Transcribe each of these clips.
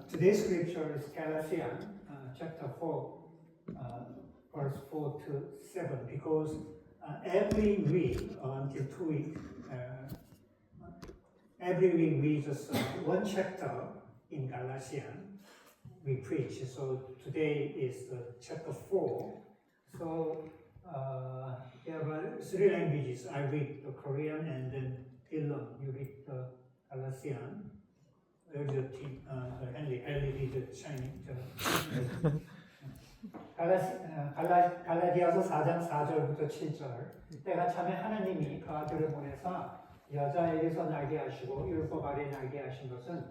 Today's scripture is Galatians chapter 4, verse 4 to 7, because every week until 2 weeks, every week we just one chapter in Galatians we preach. So today is the chapter 4. So there are 3 languages. I read the Korean, and then Dylan, you read the Galatian. Where's your team? Henry read the Chinese. 갈라디아서 4장 4절부터 7절. 때가 차면 하나님이 그 아들을 보내사 여자에게서 나게 하시고 율법 아래 나게 하신 것은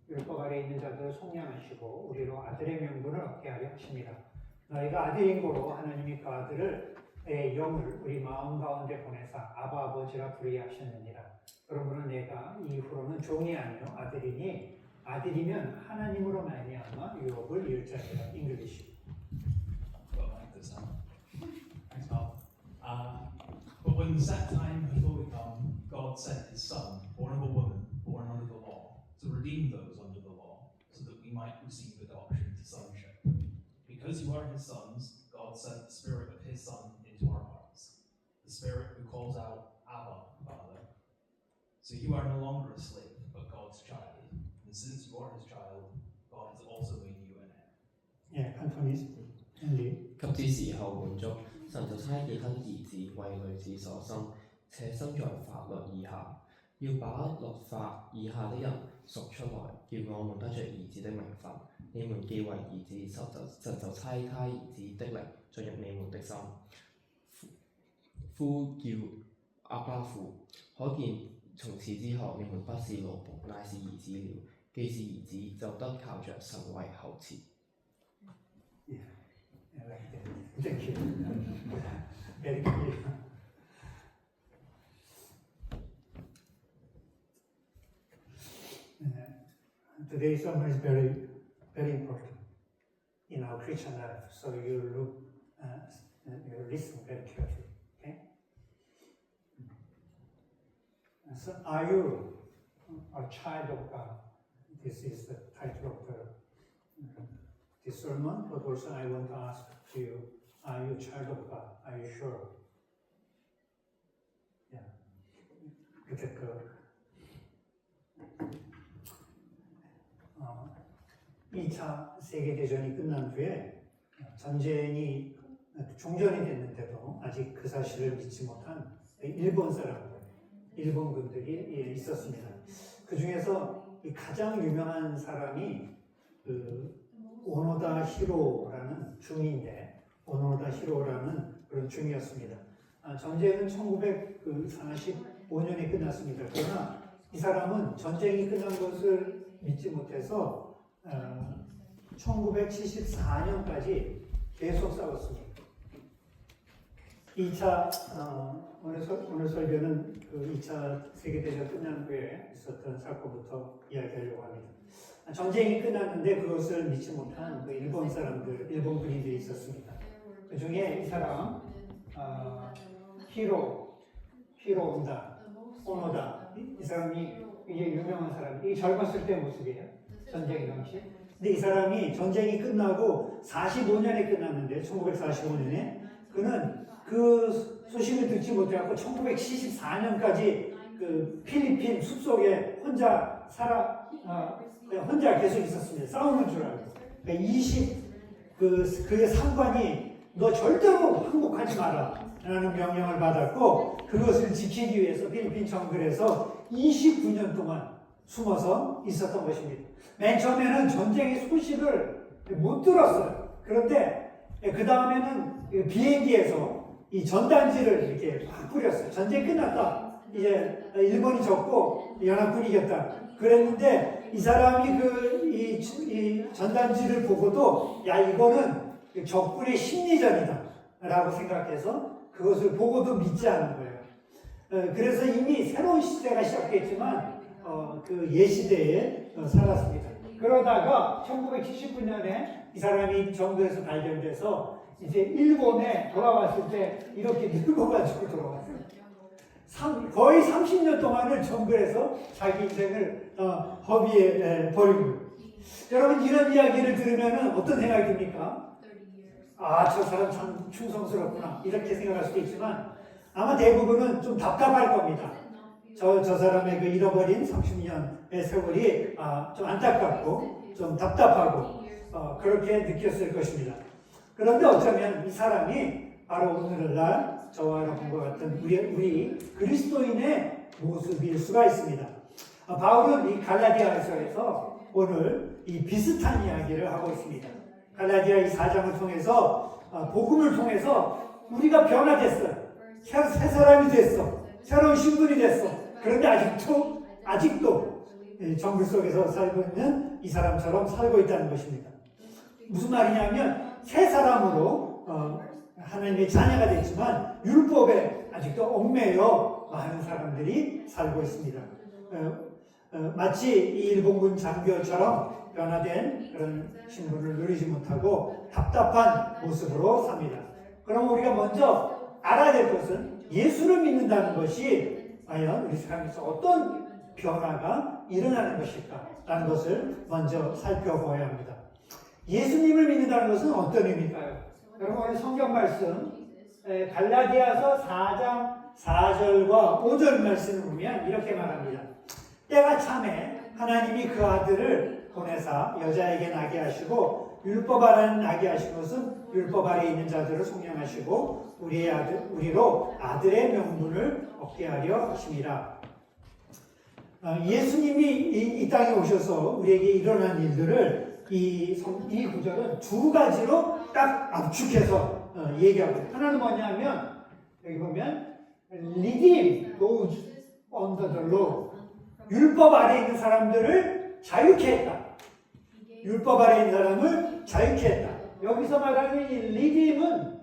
율법 아래 있는 자들을 속량하시고 우리로 아들의 명분을 얻게 하려 하십니다. 너희가 아들인 고로 하나님이 그 아들을 의 영을 우리 마음 가운데 보내사 아바 아버지라 부르게 하셨느니라. 그러므로 내가 이후로는 종이 아니요 아들이니 아들이면 하나님으로 말미암아 유업을 이을 자니라. English. Thanks, Bob. But when the set time had fully come, God sent His Son, born of a woman, born under the law, to redeem those under the law, so that we might receive adoption to sonship. Because you are His sons, God sent the Spirit of His Son into our hearts, the Spirit who calls out, Abba, Father. So you are no longer a slave, but God's child. And since you are His child, God has also made you an heir. Yeah, Cantonese. Henry. 及至時候滿足，神就差遣他的兒子為女子所生，且生在法律以下，要把律法以下的人贖出來，叫我們得着兒子的名分。你們既為兒子，神就差他兒子的靈進入你們的心，呼叫阿爸父。可見從此之後，你們不是奴僕，乃是兒子了。既是兒子，就得靠着神為後嗣。I like that. Thank you. Very clear. Today's sermon is very, very important in our Christian life. So you look, you listen very carefully. Okay. So, are you a child of God? This is the title of this sermon, but also I want to ask you, are you a child of God? Are you sure? Yeah. Look at the 2차 세계대전이 끝난 후에 전쟁이 종전이 됐는데도 아직 그 사실을 믿지 못한 일본 사람들, 일본군들이 있었습니다. 그 중에서 가장 유명한 사람이 오노다 히로라는 중인데, 오노다 히로라는 그런 중이었습니다. 전쟁은 1945년에 끝났습니다. 그러나 이 사람은 전쟁이 끝난 것을 믿지 못해서 1974년까지 계속 싸웠습니다. 2차 오늘 설교는 그 2차 세계대전 끝난 후에 있었던 사건부터 이야기하려고 합니다. 전쟁이 끝났는데 그것을 믿지 못한 그 일본 사람들, 일본 군인들이 있었습니다. 그 중에 이 사람, 오노다, 이 사람이 이게 유명한 사람이 젊었을 때 모습이에요. 전쟁 당시. 근데 이 사람이 전쟁이 끝나고 45년에 끝났는데, 1945년에 그는 그 소식을 듣지 못해갖고 1974년까지 그 필리핀 숲속에 혼자 혼자 계속 있었습니다. 싸우는 줄 알고. 그의 상관이 너 절대로 항복하지 마라 라는 명령을 받았고, 그것을 지키기 위해서 필리핀 정글에서 29년 동안 숨어서 있었던 것입니다. 맨 처음에는 전쟁의 소식을 못 들었어요. 그런데 그 다음에는 비행기에서 이 전단지를 이렇게 막 뿌렸어요. 전쟁 끝났다. 이제 일본이 졌고 연합군이 이겼다. 그랬는데 이 사람이 이 전단지를 보고도 야, 이거는 적군의 심리전이다 라고 생각해서 그것을 보고도 믿지 않는 거예요. 그래서 이미 새로운 시대가 시작됐지만 그 예시대에 살았습니다. 그러다가 1979년에 이 사람이 정부에서 발견돼서 이제 일본에 돌아왔을 때 이렇게 늙어가지고 돌아왔어요. 거의 30년 동안을 정글에서 자기 인생을 허비에 버린 거예요. 여러분 이런 이야기를 들으면 어떤 생각이 듭니까? 아, 저 사람 참 충성스럽구나 이렇게 생각할 수도 있지만 아마 대부분은 좀 답답할 겁니다. 저 사람의 그 잃어버린 30년의 세월이 좀 안타깝고 좀 답답하고 그렇게 느꼈을 것입니다. 그런데 어쩌면 이 사람이 바로 오늘날 저와 여러분과 같은 우리 그리스도인의 모습일 수가 있습니다. 바울은 이 갈라디아서에서 오늘 이 비슷한 이야기를 하고 있습니다. 갈라디아 이 4장을 통해서 복음을 통해서 우리가 변화됐어요. 새 사람이 됐어. 새로운 신분이 됐어. 그런데 아직도 정글 속에서 살고 있는 이 사람처럼 살고 있다는 것입니다. 무슨 말이냐면 새 사람으로 하나님의 자녀가 됐지만 율법에 아직도 얽매여 많은 사람들이 살고 있습니다. 마치 이 일본군 장교처럼 변화된 그런 신분을 누리지 못하고 답답한 모습으로 삽니다. 그럼 우리가 먼저 알아야 될 것은 예수를 믿는다는 것이 과연 우리 삶에서 어떤 변화가 일어나는 것일까라는 것을 먼저 살펴보아야 합니다. 예수님을 믿는다는 것은 어떤 의미일까요? 여러분 오늘 성경 말씀 갈라디아서 4장 4절과 5절 말씀을 보면 이렇게 말합니다. 때가 참에 하나님이 그 아들을 보내사 여자에게 나게 하시고 율법 아래는 나게 하신 것은 율법 아래에 있는 자들을 속량하시고 우리로 아들의 명분을 얻게 하려 하심이라. 예수님이 이 땅에 오셔서 우리에게 일어난 일들을 이 구절은 두 가지로 딱 압축해서 얘기하고 있어요. 하나는 뭐냐면 여기 보면 redeem those under the law. 율법 아래에 있는 사람들을 자유케 했다. 율법 아래에 있는 사람을 자유케 했다. 여기서 말하는 이 redeem은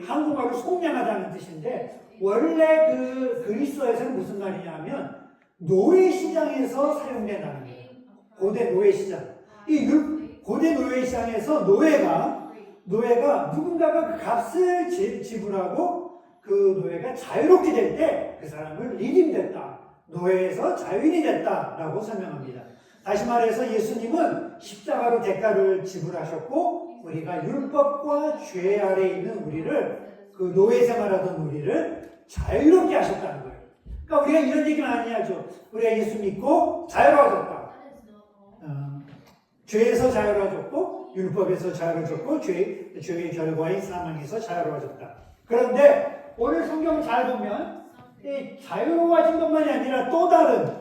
한국말로 속량하다는 뜻인데 원래 그 그리스어에서는 무슨 말이냐면 노예 시장에서 사용된다는 거예요. 고대 노예 시장. 고대 노예 시장에서 노예가 누군가가 그 값을 지불하고 그 노예가 자유롭게 될 때 그 사람을 리딤됐다. 노예에서 자유인이 됐다라고 설명합니다. 다시 말해서 예수님은 십자가로 대가를 지불하셨고 우리가 율법과 죄 아래에 있는 우리를 그 노예 생활하던 우리를 자유롭게 하셨다는 거예요. 그러니까 우리가 이런 얘기 많이 하죠. 우리가 예수 믿고 자유로워졌다. 죄에서 자유로워졌고 율법에서 자유로워졌고 죄의 결과인 사망에서 자유로워졌다. 그런데 오늘 성경 잘 보면 이 자유로워진 것만이 아니라 또 다른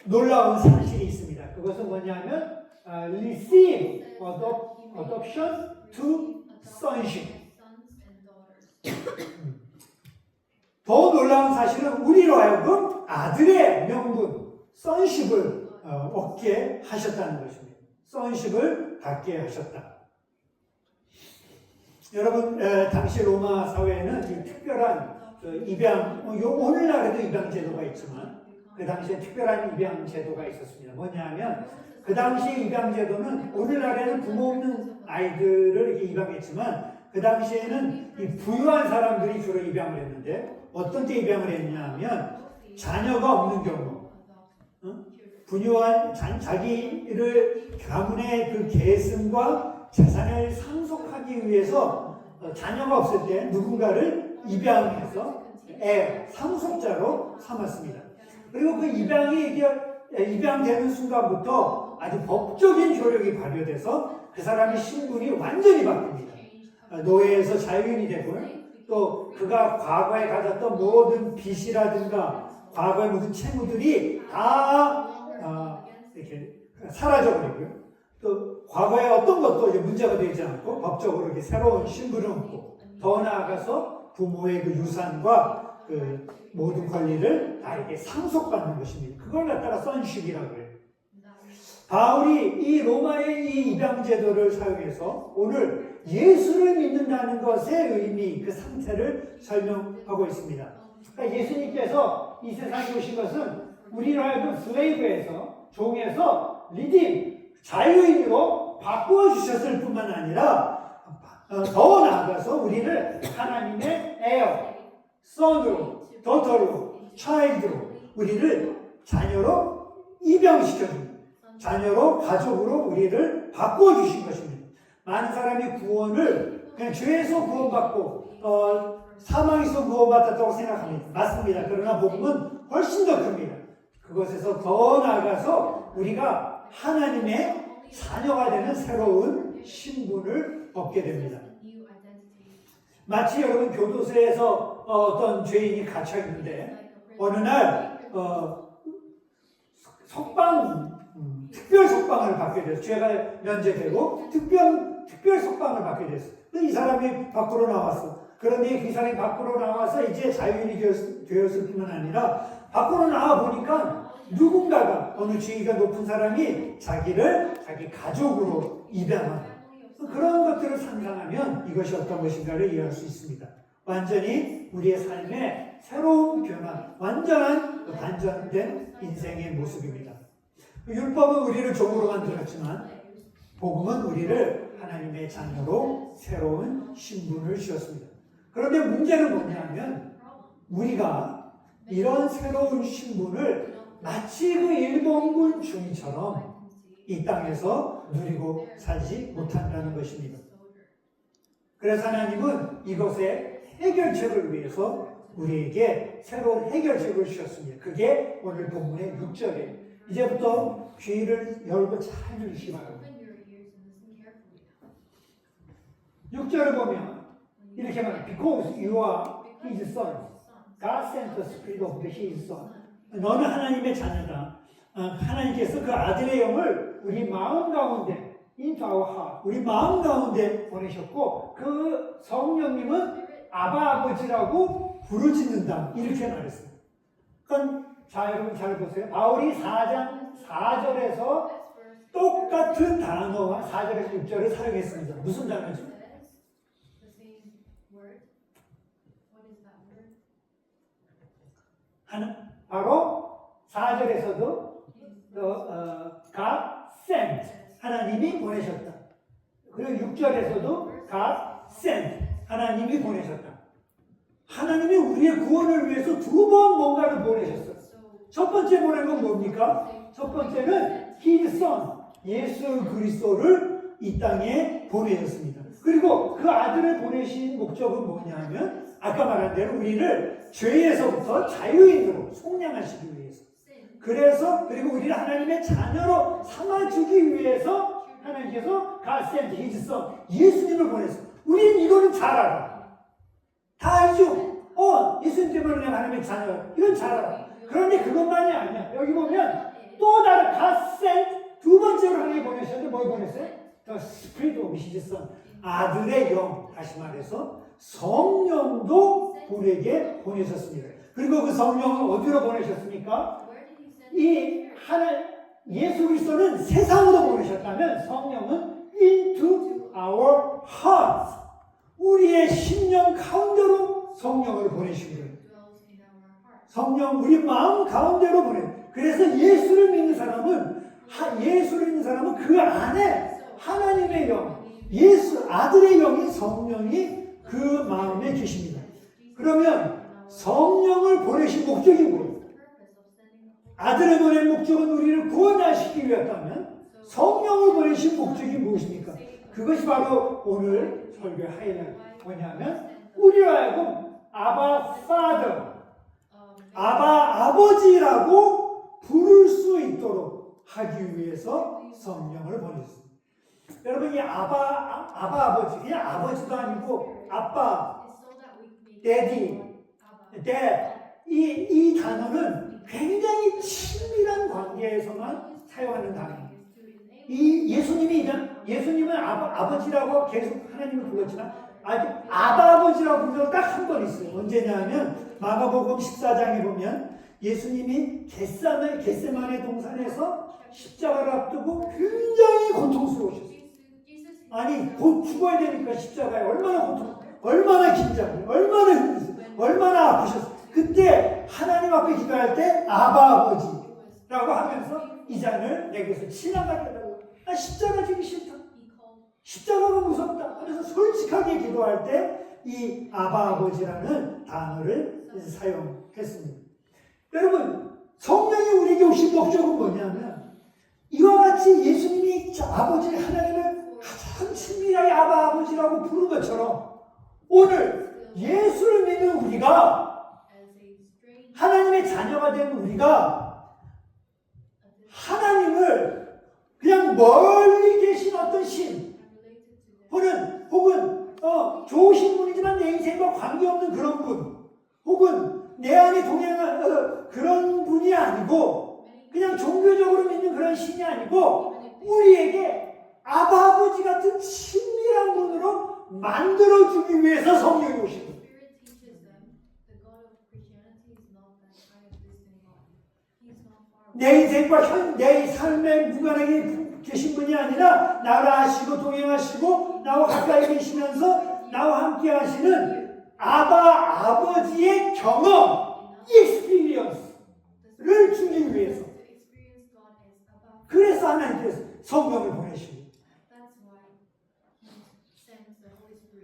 놀라운 사실이 있습니다. 그것은 뭐냐면 receive adoption to sonship. 더 놀라운 사실은 우리로 하여금 아들의 명분, sonship을 얻게 하셨다는 것입니다. sonship을 받게 하셨다. 여러분, 당시 로마 사회에는 이 특별한 입양, 오늘날에도 입양 제도가 있지만 그 당시에 특별한 입양 제도가 있었습니다. 뭐냐면 그 당시 입양 제도는 오늘날에는 부모 없는 아이들을 이렇게 입양했지만 그 당시에는 이 부유한 사람들이 주로 입양을 했는데 어떤 때 입양을 했냐면 자녀가 없는 경우, 부유한 자기를 가문의 그 계승과 재산을 상속하기 위해서 자녀가 없을 때 누군가를 입양해서 상속자로 삼았습니다. 그리고 그 입양되는 순간부터 아주 법적인 조력이 발효돼서 그 사람의 신분이 완전히 바뀝니다. 노예에서 자유인이 되고요. 또 그가 과거에 가졌던 모든 빚이라든가 과거의 모든 채무들이 다 이렇게 사라져버리고요. 또 과거에 어떤 것도 이제 문제가 되지 않고 법적으로 이렇게 새로운 신분을 얻고 더 나아가서 부모의 그 유산과 그 모든 권리를 다 이렇게 상속받는 것입니다. 그걸 갖다가 sonship이라고 해요. 바울이 이 로마의 이 입양 제도를 사용해서 오늘 예수를 믿는다는 것의 의미, 그 상태를 설명하고 있습니다. 그러니까 예수님께서 이 세상에 오신 것은 우리로 하여금 슬레이브에서 종에서 리딤, 자유인으로 바꾸어 주셨을 뿐만 아니라 더 나아가서 우리를 하나님의 에어, son으로, daughter로, child로 우리를 자녀로 입양시켜줍니다. 자녀로 가족으로 우리를 바꿔주신 것입니다. 많은 사람이 구원을 그냥 죄에서 구원받고 사망에서 구원받았다고 생각합니다. 맞습니다. 그러나 복음은 훨씬 더 큽니다. 그것에서 더 나아가서 우리가 하나님의 자녀가 되는 새로운 신분을 얻게 됩니다. 마치 여러분 교도소에서 어떤 죄인이 갇혀 있는데 어느 날 특별 석방을 받게 됐어요. 죄가 면제되고 특별 석방을 받게 됐어요. 이 사람이 밖으로 나왔어. 그런데 그 사람이 밖으로 나와서 이제 자유인이 되었을 뿐만 아니라 밖으로 나와 보니까 누군가가 어느 지위가 높은 사람이 자기 가족으로 입양하는 그런 것들을 상상하면 이것이 어떤 것인가를 이해할 수 있습니다. 완전히 우리의 삶의 새로운 변화, 완전한 반전된 인생의 모습입니다. 율법은 우리를 종으로 만들었지만 복음은 우리를 하나님의 자녀로 새로운 신분을 주었습니다. 그런데 문제는 뭐냐면 우리가 이런 새로운 신분을 마치 그 일본군 중위처럼 이 땅에서 누리고 살지 못한다는 것입니다. 그래서 하나님은 이것의 해결책을 위해서 우리에게 새로운 해결책을 주셨습니다. 그게 오늘 본문의 6절이에요. 이제부터 귀를 열고 잘 들으시기 바랍니다. 6절을 보면 이렇게 말합니다. Because you are his son, God sent the spirit of his son. 너는 하나님의 자녀다. 하나님께서 그 아들의 영을 우리 마음 가운데 into our heart, 우리 마음 가운데 보내셨고 그 성령님은 아바 아버지라고 부르짖는다. 이렇게 말했어요. 그러니까 자 여러분 잘 보세요. 바울이 4장 4절에서 똑같은 단어와 4절에서 6절을 사용했습니다. 무슨 단어죠? 바로 4절에서도 God sent, 하나님이 보내셨다. 그리고 6절에서도 God sent, 하나님이 보내셨다. 하나님이 우리의 구원을 위해서 2번 뭔가를 보내셨어요. 첫 번째 보낸 건 뭡니까? 첫 번째는 His Son, 예수 그리스도를 이 땅에 보내셨습니다. 그리고 그 아들을 보내신 목적은 뭐냐면 아까 말한 대로 우리를 죄에서부터 자유인으로 속량하시기 위해서. 그리고 우리를 하나님의 자녀로 삼아주기 위해서 하나님께서 God sent His Son, 예수님을 보냈어요. 우리는 이거는 잘 알아. 다 알죠? 예수님 때문에 내가 하나님의 자녀. 이건 잘 알아. 그런데 그것만이 아니야. 여기 보면 또 다른 God sent 두 번째로 하나님 보내셨는데 뭘 보냈어요? The Spirit of His Son, 아들의 영. 다시 말해서 성령도 우리에게 보내셨습니다. 그리고 그 성령을 어디로 보내셨습니까? 예수 그리스도는 세상으로 보내셨다면 성령은 into our hearts, 우리의 심령 가운데로 성령을 보내신 거예요. 성령 우리 마음 가운데로 보내요. 그래서 예수를 믿는 사람은 그 안에 하나님의 영, 아들의 영인 성령이 그 마음에 계십니다. 그러면 성령을 보내신 목적이 뭐예요? 아들을 보낸 목적은 우리를 구원하시기 위해서라면 성령을 보내신 목적이 무엇입니까? 그것이 바로 오늘 설교의 하이라이트. 뭐냐면 우리로 하여금 아바 파더, 아바 아버지라고 부를 수 있도록 하기 위해서 성령을 보냈습니다. 여러분 이 아바 아버지, 그냥 아버지도 아니고 아빠, 데디, 이 단어는 굉장히 친밀한 관계에서만 사용하는 단어입니다. 예수님은 아버지라고 계속 하나님을 불렀지만 아바 아버지라고 부르는 딱 한 번 있어요. 언제냐면 마가복음 14장에 보면 예수님이 겟세마네 동산에서 십자가를 앞두고 굉장히 고통스러우셨어요. 아니 곧 죽어야 되니까 십자가에 얼마나 긴장을, 얼마나 힘들었어요, 얼마나 아프셨어요. 그때 하나님 앞에 기도할 때 아바 아버지라고 하면서 이 잔을 내게서 지나가게 해달라고. 나 십자가 지기 싫다, 십자가가 무섭다 하면서 솔직하게 기도할 때 이 아바 아버지라는 단어를 사용했습니다. 여러분 성령이 우리에게 오신 목적은 뭐냐면 이와 아버지 하나님을 가장 친밀하게 아바 아버지라고 부른 것처럼 오늘 예수를 믿는 우리가 하나님의 자녀가 된 우리가 하나님을 그냥 멀리 계신 어떤 신 혹은 좋으신 분이지만 내 인생과 관계없는 그런 분 혹은 내 안에 동행한 그런 분이 아니고 그냥 종교적으로 믿는 그런 신이 아니고 우리에게 아버지 같은 친밀한 분으로 만들어주기 위해서 성령이 오신 거예요. 내 인생과 내 삶의 무관하게 계신 분이 아니라 나를 아시고 동행하시고 나와 가까이 계시면서 나와 함께 하시는 아버지의 경험, 익스피리언스를 주기 위해서 그래서 하나님께서 성령을 보내시고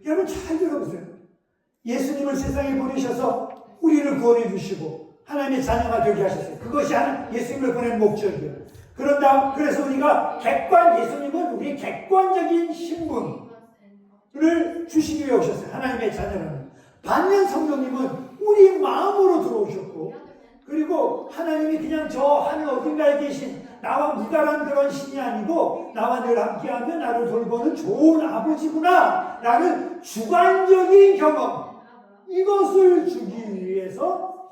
여러분 잘 들어보세요. 예수님을 세상에 보내셔서 우리를 구원해 주시고 하나님의 자녀가 되게 하셨어요. 그것이 예수님을 보낸 목적이에요. 그래서 우리가 예수님은 우리 객관적인 신분을 주시기 위해 오셨어요. 하나님의 자녀라는. 반면 성령님은 우리 마음으로 들어오셨고 그리고 하나님이 그냥 저 하늘 어딘가에 계신 나와 무관한 그런 신이 아니고 나와 늘 함께하며 나를 돌보는 좋은 아버지구나 라는 주관적인 경험 이것을 주기 위해서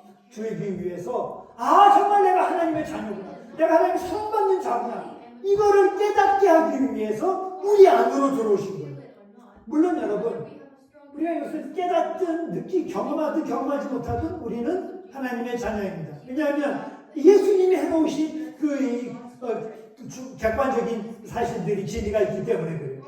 정말 내가 하나님의 자녀구나 내가 하나님 사랑받는 자구나 이거를 깨닫게 하기 위해서 우리 안으로 들어오신 거예요. 물론 여러분 우리가 이것을 깨닫든 경험하든 경험하지 못하든 우리는 하나님의 자녀입니다. 왜냐하면 예수님이 해놓으신 객관적인 사실들이 진리가 있기 때문에 그래요.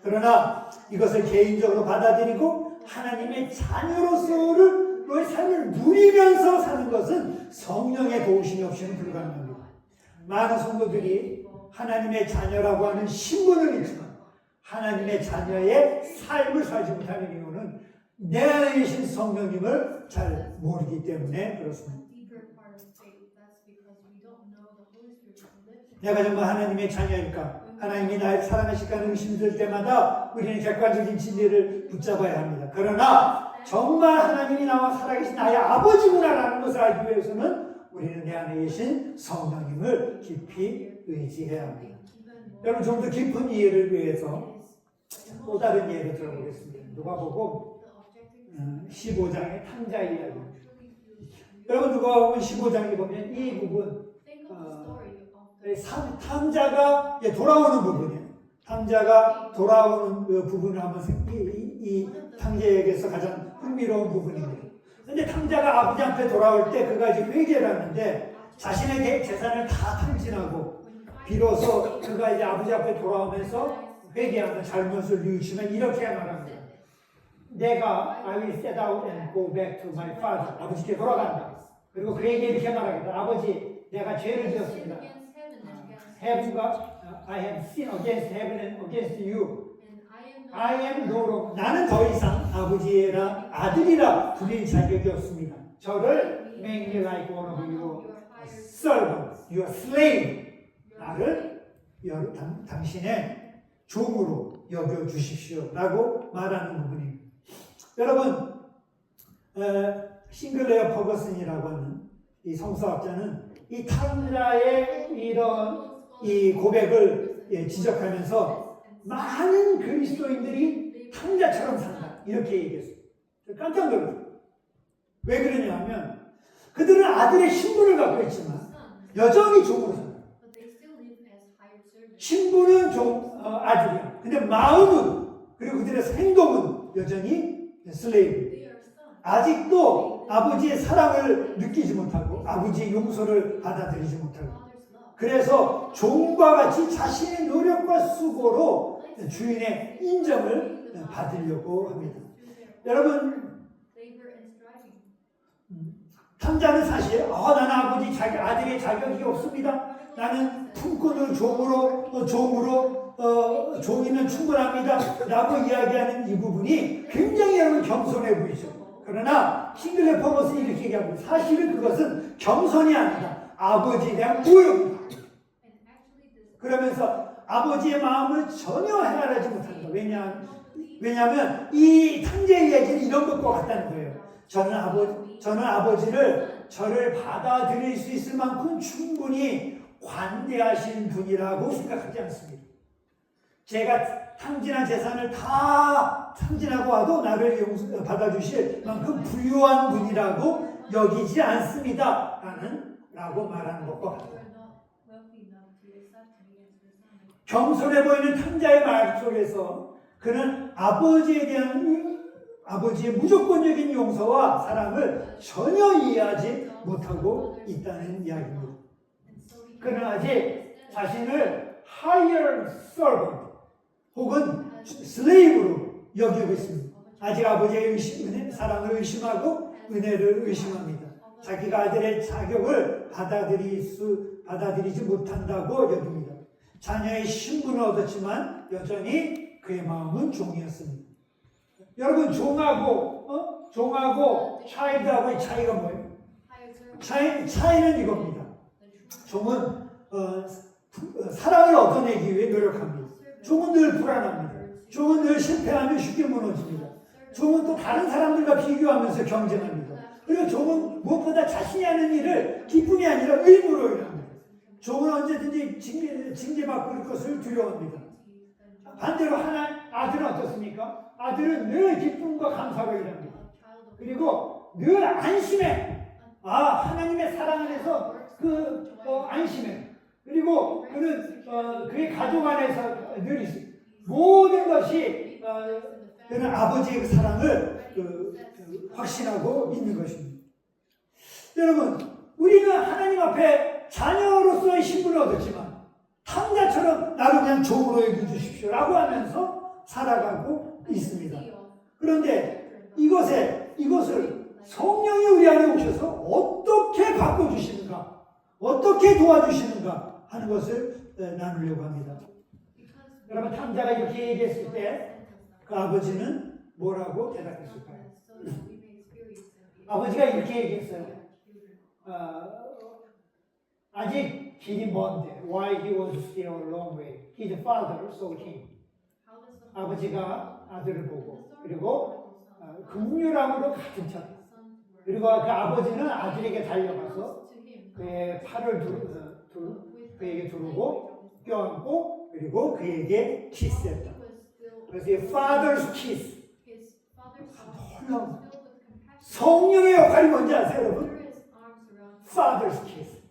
그러나 이것을 개인적으로 받아들이고 하나님의 자녀로서의 삶을 누리면서 사는 것은 성령의 도우심이 없이는 불가능합니다. 많은 성도들이 하나님의 자녀라고 하는 신분을 있지만 하나님의 자녀의 삶을 살지 못하는 이유는 내 안에 계신 성령님을 잘 모르기 때문에 그렇습니다. 내가 정말 하나님의 자녀일까? 하나님이 나를 사랑하실까 의심될 때마다 우리는 객관적인 진리를 붙잡아야 합니다. 그러나 정말 하나님이 나와 살아계신 나의 아버지구나라는 것을 알기 위해서는 우리는 내 안에 계신 성령님을 깊이 의지해야 합니다. 여러분 좀 더 깊은 이해를 위해서 또 다른 예를 들어보겠습니다. 누가복음 15장의 탕자 이야기. 여러분 누가복음 15장에 보면 이 부분 탕자가 돌아오는 부분이에요. 탕자가 돌아오는 그 부분을 한번 이 탕자에게서 가장 흥미로운 부분입니다. 근데 탕자가 아버지 앞에 돌아올 때 그가 이제 회개를 하는데 자신의 재산을 다 탕진하고 비로소 그가 이제 아버지 앞에 돌아오면서 회개하는 잘못을 뉘우치면 이렇게 말합니다. 내가 I will set out and go back to my father. 아버지께 돌아간다. 그리고 그에게 이렇게 말하겠다. 아버지, 내가 죄를 지었습니다. Heaven과 I have sinned against heaven and against you. I am no longer. 나는 더 이상 아버지라 아들이라 부릴 자격이 없습니다. 저를 make me like one of your servants, your slave. 나를 당신의 종으로 여겨주십시오 라고 말하는 부분입니다. 여러분 싱글레어 퍼거슨이라고 하는 이 성서학자는 이 탕자의 이런 이 고백을 지적하면서 많은 그리스도인들이 탕자처럼 산다 이렇게 얘기했어요. 깜짝 놀랐어요. 왜 그러냐 하면 그들은 아들의 신분을 갖고 있지만 여전히 종으로 산다. 신분은 아들이야. 근데 마음은 그리고 그들의 행동은 여전히 슬레이브. 아직도 아버지의 사랑을 느끼지 못하고 아버지의 용서를 받아들이지 못하고 그래서 종과 같이 자신의 노력과 수고로 주인의 인정을 받으려고 합니다. 여러분 탕자는 사실 나는 아들의 자격이 없습니다. 나는 품꾼을 종이면 충분합니다 라고 이야기하는 이 부분이 굉장히 여러분 겸손해 보이죠. 그러나 싱글레어 퍼거슨이 이렇게 얘기합니다. 사실은 그것은 겸손이 아니다. 아버지에 대한 모욕입니다. 그러면서 아버지의 마음을 전혀 헤아리지 못한다. 왜냐하면 이 탕자의 이야기는 이런 것과 같다는 거예요. 저는 아버지를 저를 받아들일 수 있을 만큼 충분히 관대하신 분이라고 생각하지 않습니다. 제가 탕진한 재산을 다 탕진하고 와도 나를 받아주실 만큼 부유한 분이라고 여기지 않습니다. 라고 말하는 것과 같아요. 겸손해 보이는 탕자의 말 속에서 그는 아버지의 무조건적인 용서와 사랑을 전혀 이해하지 못하고 있다는 이야기입니다. 그는 아직 자신을 higher servant 혹은 slave로 여기고 있습니다. 아직 아버지의 사랑을 의심하고 은혜를 의심합니다. 자기가 아들의 자격을 받아들이지 못한다고 여깁니다. 자녀의 신분을 얻었지만 여전히 그의 마음은 종이었습니다. 여러분, 종하고 child하고의 차이가 뭐예요? 차이는 이겁니다. 종은 사랑을 얻어내기 위해 노력합니다. 종은 늘 불안합니다. 종은 늘 실패하면 쉽게 무너집니다. 종은 또 다른 사람들과 비교하면서 경쟁합니다. 그리고 종은 무엇보다 자신이 하는 일을 기쁨이 아니라 의무로 일합니다. 종은 언제든지 징계받을 것을 두려워합니다. 반대로 아들은 어떻습니까? 아들은 늘 기쁨과 감사로 일합니다. 그리고 늘 안심해. 하나님의 사랑 안에서 안심해. 그리고 그는 그의 가족 안에서 늘 있습니다. 모든 것이 그는 아버지의 사랑을 확신하고 있는 것입니다. 여러분, 우리는 하나님 앞에 자녀로서의 신분을 얻었지만 탕자처럼 나를 그냥 종으로 여겨주십시오 라고 하면서 살아가고 있습니다. 그런데 이것을 성령이 우리 안에 오셔서 어떻게 바꿔주시는가, 어떻게 도와주시는가 하는 것을 나누려고 합니다. 여러분, 탕자가 이렇게 얘기했을 때 그 아버지는 뭐라고 대답했을까요? 아버지가 이렇게 얘기했어요. 아직 길이 먼데, while he was still a long way, his father saw him. 아버지가 아들을 보고, 그리고 긍휼함으로 가득 찼다. 그리고 그 아버지는 아들에게 달려가서 그의 팔을 그에게 두르고 껴안고, 그리고 그에게 키스했다. 그래서 이 father's kiss. 성령의 역할이 뭔지 아세요, 여러분? father's kiss.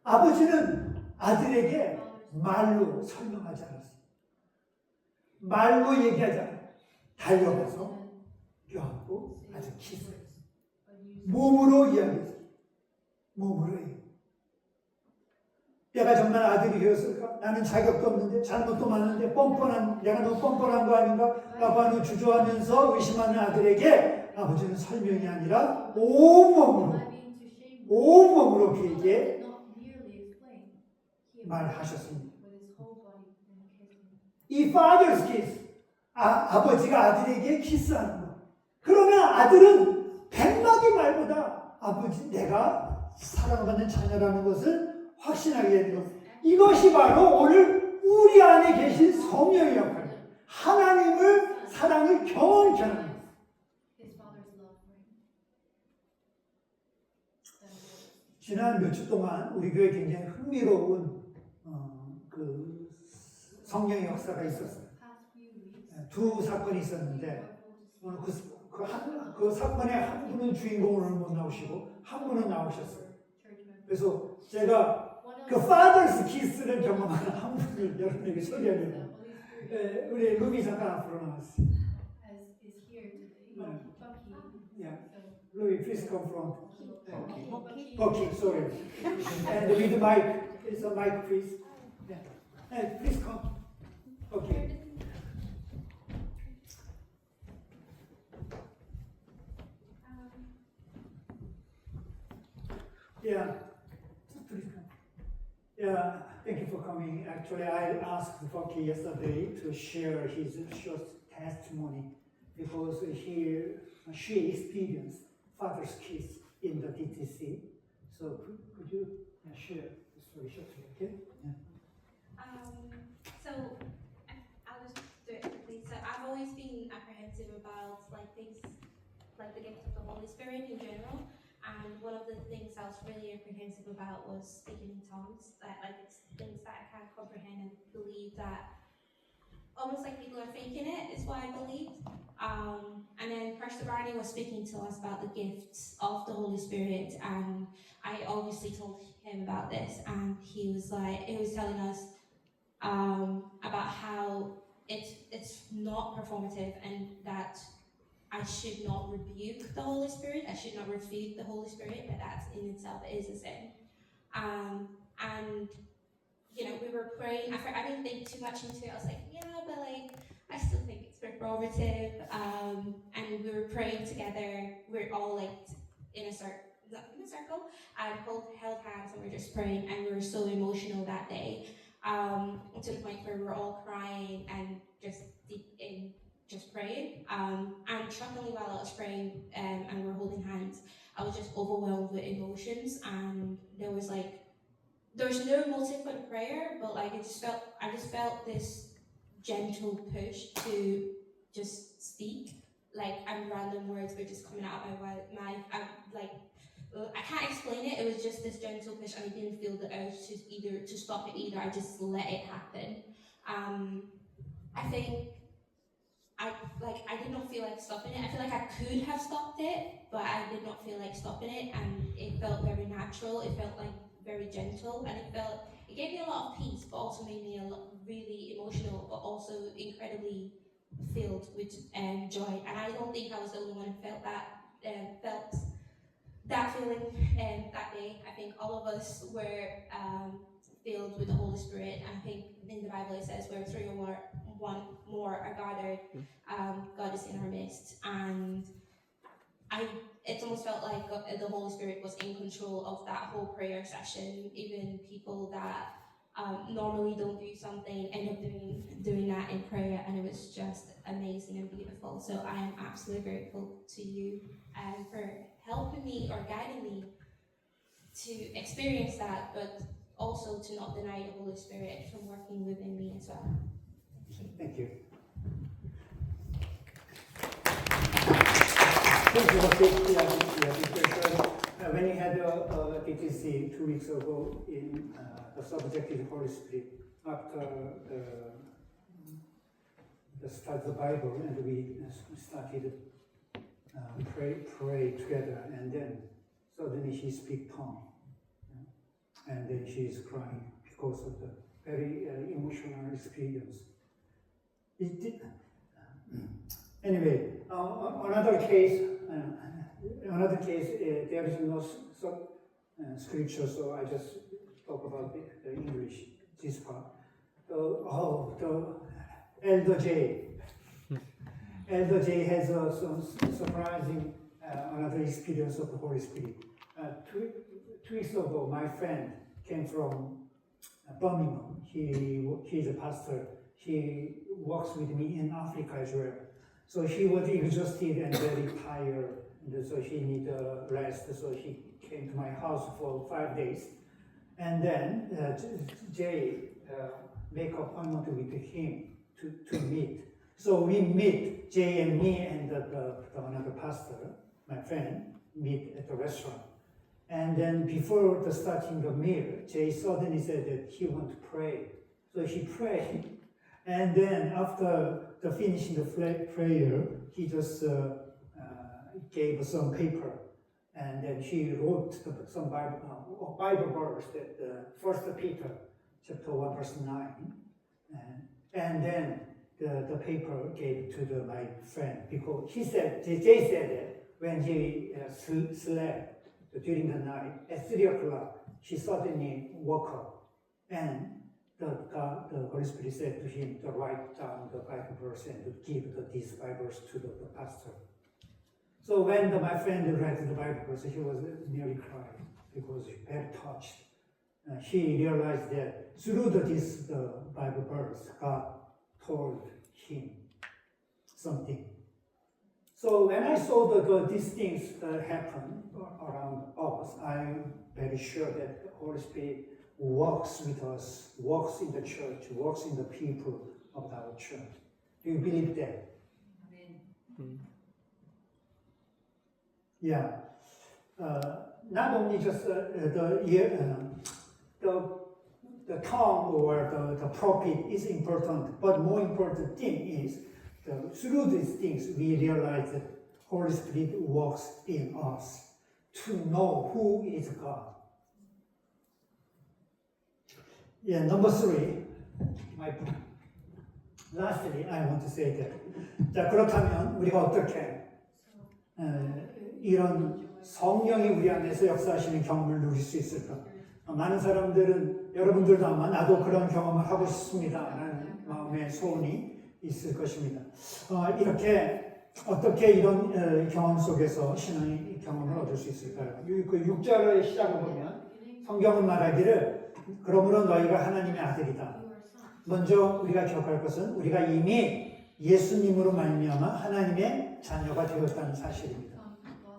아버지는 아들에게 말로 설명하지 않았어요. 말로 얘기하지 않아요. 달려가서 껴안고 아주 키스했어요. 몸으로 이야기했어요. 몸으로 얘기했어요. 내가 정말 아들이 되었을까? 나는 자격도 없는데, 잘못도 많은데, 내가 너무 뻔뻔한 거 아닌가? 라고 하는 주저하면서 의심하는 아들에게 아버지는 설명이 아니라 온몸으로 그에게 말하셨습니다. 이 father's kiss, 아버지가 아들에게 키스하는 것. 그러면 아들은 백마디 말보다 아버지, 내가 사랑받는 자녀라는 것을 확신하게 되는 것. 이것이 바로 오늘 우리 안에 계신 성령의 역할이에요. 하나님을 사랑을 경험하는 것. 지난 몇 주 동안 우리 교회에 굉장히 흥미로운 그 성령의 역사가 있었어요. 두 사건이 있었는데 그 사건의 한 분은 주인공으로 못 나오시고 한 분은 나오셨어요. 그래서 제가 그 father's kiss를 경험하는 한 분을 여러분에게 소개하려고 우리 루비 잠깐 앞으로 나왔어요. Louis, please come front. Pocky, sorry. And with the mic, it's a mic, please. Yeah. Please come. Okay. Yeah. Please come. Yeah. Thank you for coming. Actually, I asked Pocky yesterday to share his short testimony because she experienced father's kiss in the DTC. So could you share the story shortly, okay? Yeah. the gift of the Holy Spirit in general. And one of the things I was really apprehensive about was speaking in tongues. Like it's things that I can't comprehend and believe that almost like people are faking it is what I believed. And then Pastor Barney was speaking to us about the gifts of the Holy Spirit, and I obviously told him about this, and he was telling us about how it's not performative, and that I should not rebuke the Holy Spirit, I should not refute the Holy Spirit, but that in itself is a sin. And you know, we were praying. I didn't think too much into it. I was like, yeah, but like, I still think it's performative. And we were praying together. We're all like in a circle, and held hands, and we're just praying. And we were so emotional that day, to the point where we were all crying and just deep in, just praying. And shockingly, while I was praying, and we were holding hands, I was just overwhelmed with emotions, and there was no motive for the prayer, but like I just felt this gentle push to just speak, and random words were just coming out of my mouth. I can't explain it. It was just this gentle push, and I didn't feel the urge to stop it either. I just let it happen. I think I did not feel like stopping it. I feel like I could have stopped it, but I did not feel like stopping it, and it felt very natural. It felt like very gentle, and it gave me a lot of peace, but also made me really emotional, but also incredibly filled with joy. And I don't think I was the only one who felt that feeling that day. I think all of us were filled with the Holy Spirit. I think in the Bible it says where 3 or more are gathered, God is in our midst. And it almost felt like the Holy Spirit was in control of that whole prayer session. Even people that normally don't do something end up doing that in prayer, and it was just amazing and beautiful. So I am absolutely grateful to you for helping me or guiding me to experience that, but also to not deny the Holy Spirit from working within me as well. Thank you. When you had DTC 2 weeks ago, in the subject is Holy Spirit, after the start of the Bible, and we started pray together, and then suddenly she speaks tongue, and then she is crying because of the very emotional experience. Anyway, another case, there is no scripture, so I just talk about the English, this part. The Elder J. Elder J has some surprising another experience of the Holy Spirit. 2 weeks ago, my friend came from Birmingham. He is a pastor. He works with me in Africa as well. So she was exhausted and very tired, and so she needed rest. So she came to my house for 5 days, and then Jay make appointment with him to meet. So we meet, Jay and me and another pastor, my friend, meet at the restaurant. And then before the starting the meal, Jay suddenly said that he want to pray. So he prayed. And then after the finishing the prayer, he just gave some paper, and then she wrote some Bible verse, that 1 Peter chapter 1 verse 9, and then the paper gave to my friend, because Jay said that when he slept during the night at 3 o'clock, she suddenly woke up, and the Holy Spirit said to him to write down the Bible verse and to give these Bibles to the pastor. So when my friend read the Bible verse, he was nearly crying because he was very touched. He realized that through the Bible verse, God told him something. So when I saw these things happen around us, I'm very sure that the Holy Spirit works with us, works in the church, works in the people of our church. Do you believe that? Amen. Yeah. Not only just the tongue or the prophet is important, but more important thing is through these things we realize that Holy Spirit works in us to know who is God. Yeah, number 3. Lastly, I want to say that. 자, 그렇다면 우리가 어떻게 이런 성령이 우리 안에서 역사하시는 경험을 누릴 수 있을까? 많은 사람들은 여러분들도 아마 나도 그런 경험을 하고 싶습니다 라는 마음의 소원이 있을 것입니다. 이렇게 어떻게 이런 경험 속에서 신앙의 경험을 얻을 수 있을까요? 그 6절의 시작을 보면 성경은 말하기를 그러므로 너희가 하나님의 아들이다. 먼저 우리가 기억할 것은 우리가 이미 예수님으로 말미암아 하나님의 자녀가 되었다는 사실입니다.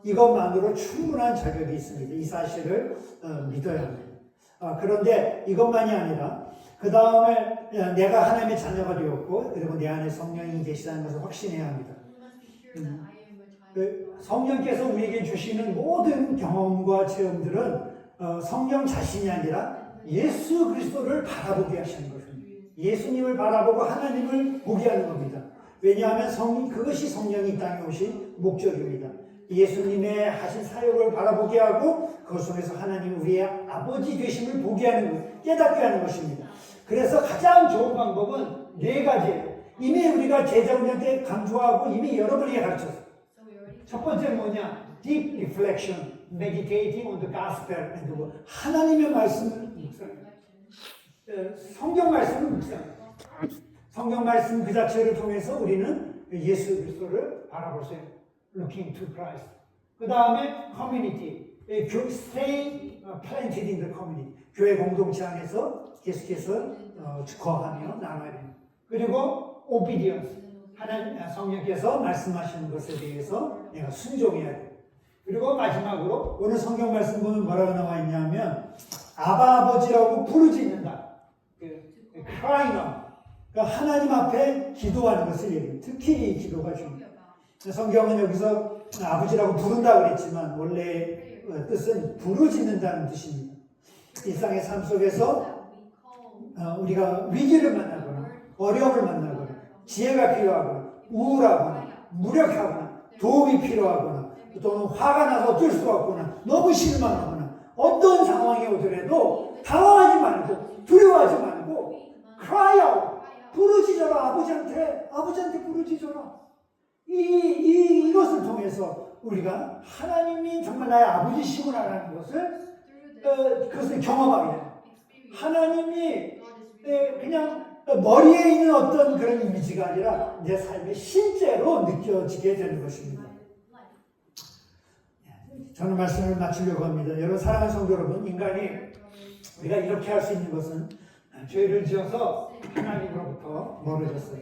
이것만으로 충분한 자격이 있습니다. 이 사실을 믿어야 합니다. 그런데 이것만이 아니라 그 다음에 내가 하나님의 자녀가 되었고 그리고 내 안에 성령이 계시다는 것을 확신해야 합니다. 성령께서 우리에게 주시는 모든 경험과 체험들은 성령 자신이 아니라 예수 그리스도를 바라보게 하시는 것입니다. 예수님을 바라보고 하나님을 보게 하는 겁니다. 왜냐하면 그것이 성령이 이 땅에 오신 목적입니다. 예수님의 하신 사역을 바라보게 하고 그것 속에서 하나님 우리의 아버지 되심을 보게 하는 것, 깨닫게 하는 것입니다. 그래서 가장 좋은 방법은 4가지예요. 이미 우리가 제자훈련 때 강조하고 이미 여러분에게 가르쳤어요. 첫 번째는 뭐냐? Deep reflection, meditating on the gospel and the word. 하나님의 말씀을 묵상해요. 성경 말씀을 묵상해요. 성경 말씀 그 자체를 통해서 우리는 예수 그리스도를 바라볼 수 있어요. Looking to Christ. 그 다음에 community, stay planted in the community. 교회 공동체 안에서 계속해서 거하며 나눠야 됩니다. 그리고 obedience. 하나님 성령께서 말씀하시는 것에 대해서 내가 순종해야 돼요. 그리고 마지막으로 오늘 성경 말씀 보면 뭐라고 나와 있냐면 아바 아버지라고 부르짖는다. crying out. 그러니까 하나님 앞에 기도하는 것을 얘기해요. 특히 이 기도가 중요해요. 성경은 여기서 아버지라고 부른다고 그랬지만 원래 뜻은 부르짖는다는 뜻입니다. 일상의 삶 속에서 우리가 위기를 만나거나 어려움을 만나거나 지혜가 필요하거나 우울하거나 무력하거나 도움이 필요하거나 또는 화가 나서 어쩔 수가 없거나 너무 실망하거나 어떤 상황이 오더라도 당황하지 말고 두려워하지 말고 cry out, 부르짖어라. 아버지한테 부르짖어라. 이것을 통해서 우리가 하나님이 정말 나의 아버지시구나라는 것을 그것을 경험하게 됩니다. 하나님이 그냥 머리에 있는 어떤 그런 이미지가 아니라 내 삶에 실제로 느껴지게 되는 것입니다. 저는 말씀을 마치려고 합니다. 여러분 사랑하는 성도 여러분, 인간이 우리가 이렇게 할 수 있는 것은 죄를 지어서 하나님으로부터 멀어졌어요.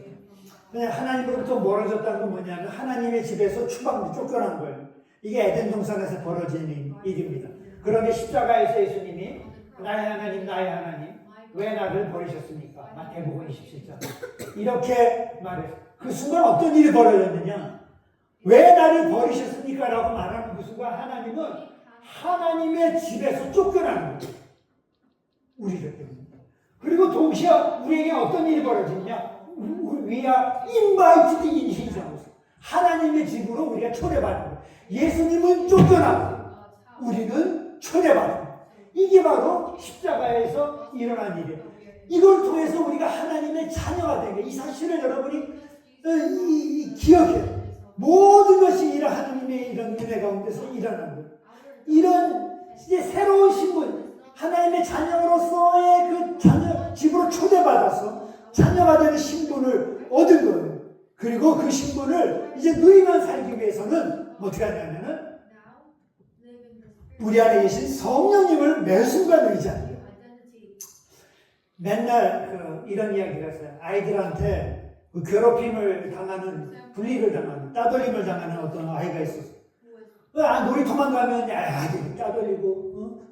하나님으로부터 멀어졌다는 건 뭐냐면 하나님의 집에서 쫓겨난 거예요. 이게 에덴 동산에서 벌어진 일입니다. 그런데 십자가에서 예수님이 나의 하나님 왜 나를 버리셨습니까? 마태복음 27장 이렇게 말해요. 그 순간 어떤 일이 벌어졌느냐? 왜 나를 버리셨습니까? 라고 말하는 그 순간 하나님은 하나님의 집에서 쫓겨나는 거예요. 우리를 때문에. 그리고 동시에 우리에게 어떤 일이 벌어지느냐? We are invited in His house. 하나님의 집으로 우리가 초대받는 거예요. 예수님은 쫓겨나고 우리는 초대받는 거예요. 이게 바로 십자가에서 일어난 일이에요. 이걸 통해서 우리가 하나님의 자녀가 된 거예요. 이 사실을 여러분이 기억해요. 모든 것이 이런 하나님의 이런 은혜 가운데서 일어난 거예요. 이런 이제 새로운 신분, 하나님의 자녀로서의 그 자녀 집으로 초대받아서 자녀가 되는 신분을 얻은 거예요. 그리고 그 신분을 이제 누리면 살기 위해서는 어떻게 하냐면은 우리 안에 계신 성령님을 매 순간 의지하는 거예요. 맨날 이런 이야기가 있어요. 아이들한테 괴롭힘을 당하는, 불리를 당하는, 따돌림을 당하는 어떤 아이가 있었어요. 놀이터만 가면 아이들이 따돌리고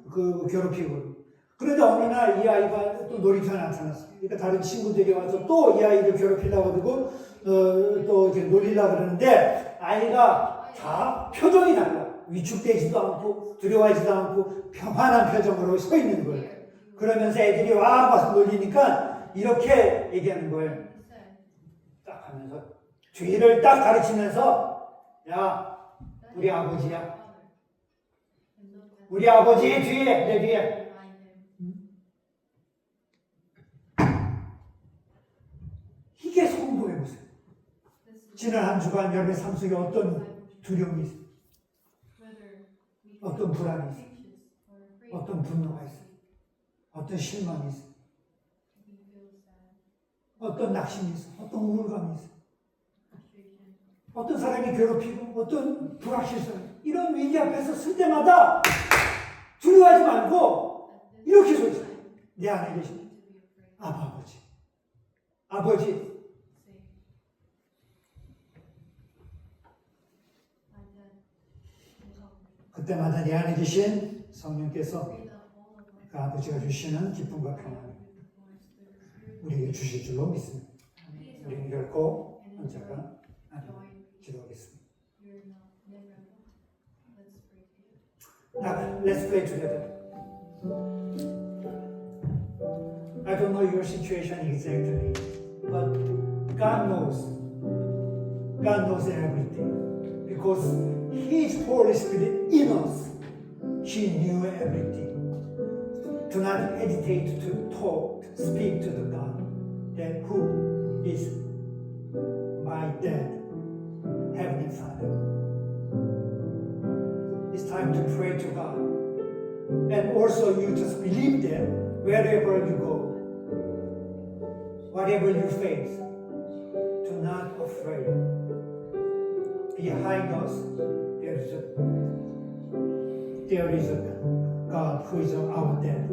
괴롭히고. 그런데 어느 날 이 아이가 또 놀이터에 나타났어요. 그러니까 다른 친구들이 와서 또 이 아이를 괴롭히려고 그러고 또 이렇게 놀리려고 그러는데 아이가 다 표정이 달라. 위축되지도 않고 두려워하지도 않고 평안한 표정으로 서 있는 거예요. 그러면서 애들이 와 와서 놀리니까 이렇게 얘기하는 거예요. 딱 하면서 뒤를 딱 가르치면서 야 우리 아버지야. 우리 아버지 뒤에 내 뒤에 이게 성도의 모습. 지난 한 주간 여러분의 삶 속에 어떤 두려움이 있어요? 어떤 불안이 있어요? 어떤 분노가 있어요? 어떤 실망이 있어요? 어떤 낙심이 있어요? 어떤 우울감이 있어요? 어떤 사람이 괴롭히고 어떤 불확실성 이런 위기 앞에서 쓸 때마다 두려워하지 말고 이렇게 소리쳐. 내 안에 계신 아버지. 아버지. 그때마다 내 안에 계신 성령께서 그 아버지가 주시는 기쁨과 평안을 우리에게 주실 줄로 믿습니다. 우리는 결코 혼자가 아니고 기도하겠습니다. Now, let's pray together. I don't know your situation exactly, but God knows. God knows everything. Because His Holy Spirit in us, He knew everything. Do not hesitate to talk, to speak to the God that who is my dad, Heavenly Father. It's time to pray to God. And also you just believe that wherever you go, whatever you face, do not afraid. Behind us, there is a God who is our dad.